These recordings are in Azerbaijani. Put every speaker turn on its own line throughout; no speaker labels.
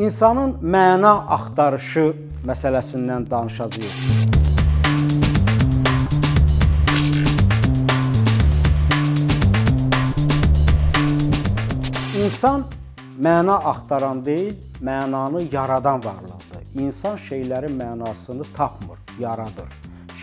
İnsanın məna axtarışı məsələsindən danışacağıq. İnsan məna axtaran deyil, mənanı yaradan varlıqdır. İnsan şeylərin mənasını tapmır, yaradır.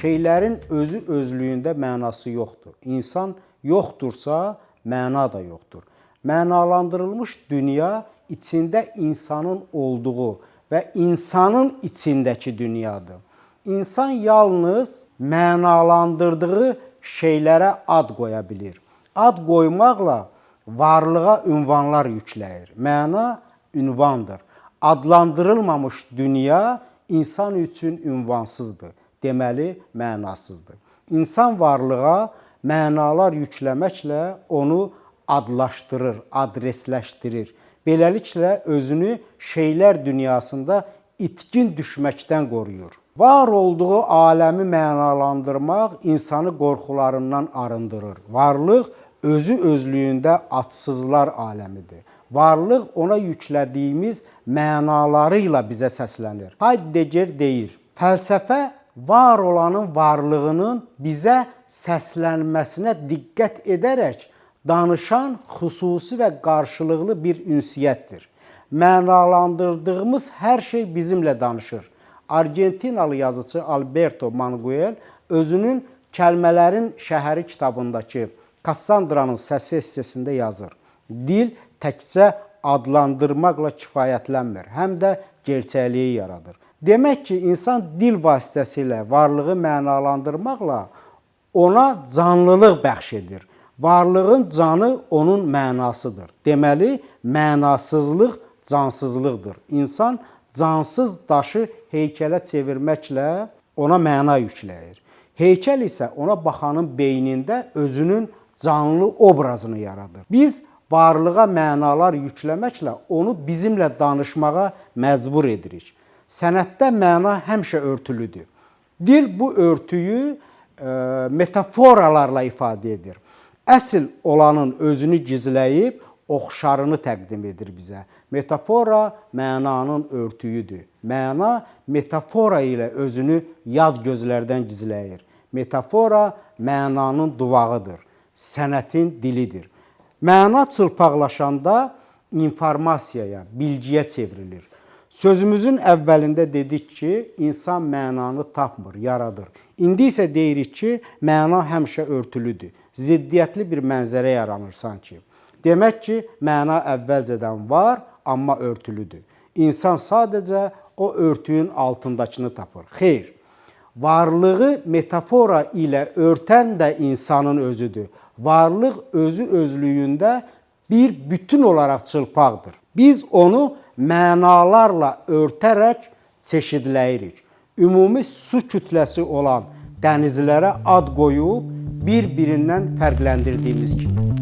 Şeylərin özü özlüyündə mənası yoxdur. İnsan yoxdursa, məna da yoxdur. Mənalandırılmış dünya içində insanın olduğu və insanın içindəki dünyadır. İnsan yalnız mənalandırdığı şeylərə ad qoya bilir. Ad qoymaqla varlığa ünvanlar yükləyir. Məna ünvandır. Adlandırılmamış dünya insan üçün ünvansızdır. Deməli, mənasızdır. İnsan varlığa mənalar yükləməklə onu adlaşdırır, adresləşdirir. Beləliklə özünü şeylər dünyasında itkin düşməkdən qoruyur. Var olduğu aləmi mənalandırmaq insanı qorxularından arındırır. Varlıq özü özlüyündə adsızlar aləmidir. Varlıq ona yüklədiyimiz mənalarıyla bizə səslənir. Heidegger deyir, fəlsəfə var olanın varlığının bizə səslənməsinə diqqət edərək danışan xüsusi və qarşılıqlı bir ünsiyyətdir. Mənalandırdığımız hər şey bizimlə danışır. Argentinalı yazıcı Alberto Manguel özünün Kəlmələrin Şəhəri kitabındakı Kassandranın səsi essesində yazır. Dil təkcə adlandırmaqla kifayətlənmir, həm də gerçəkliyi yaradır. Demək ki, insan dil vasitəsilə varlığı mənalandırmaqla ona canlılıq bəxş edir. Varlığın canı onun mənasıdır. Deməli, mənasızlıq cansızlıqdır. İnsan cansız daşı heykələ çevirməklə ona məna yükləyir. Heykəl isə ona baxanın beynində özünün canlı obrazını yaradır. Biz varlığa mənalar yükləməklə onu bizimlə danışmağa məcbur edirik. Sənətdə məna həmişə örtülüdür. Dil bu örtüyü metaforalarla ifadə edir. Əsl olanın özünü gizləyib, oxşarını təqdim edir bizə. Metafora mənanın örtüyüdür. Məna metafora ilə özünü yad gözlərdən gizləyir. Metafora mənanın duvağıdır, sənətin dilidir. Məna çılpaqlaşanda informasiyaya, bilgiyə çevrilir. Sözümüzün əvvəlində dedik ki, insan mənanı tapmır, yaradır. İndi isə deyirik ki, məna həmişə örtülüdür. Ziddiyyətli bir mənzərə yaranır sanki. Demək ki, məna əvvəlcədən var, amma örtülüdür. İnsan sadəcə o örtüyün altındakını tapır. Xeyr, varlığı metafora ilə örtən də insanın özüdür. Varlıq özü özlüyündə bir bütün olaraq çılpaqdır. Biz onu mənalarla örtərək çeşidləyirik. Ümumi su kütləsi olan dənizlərə ad qoyub bir-birindən fərqləndirdiyimiz kimi.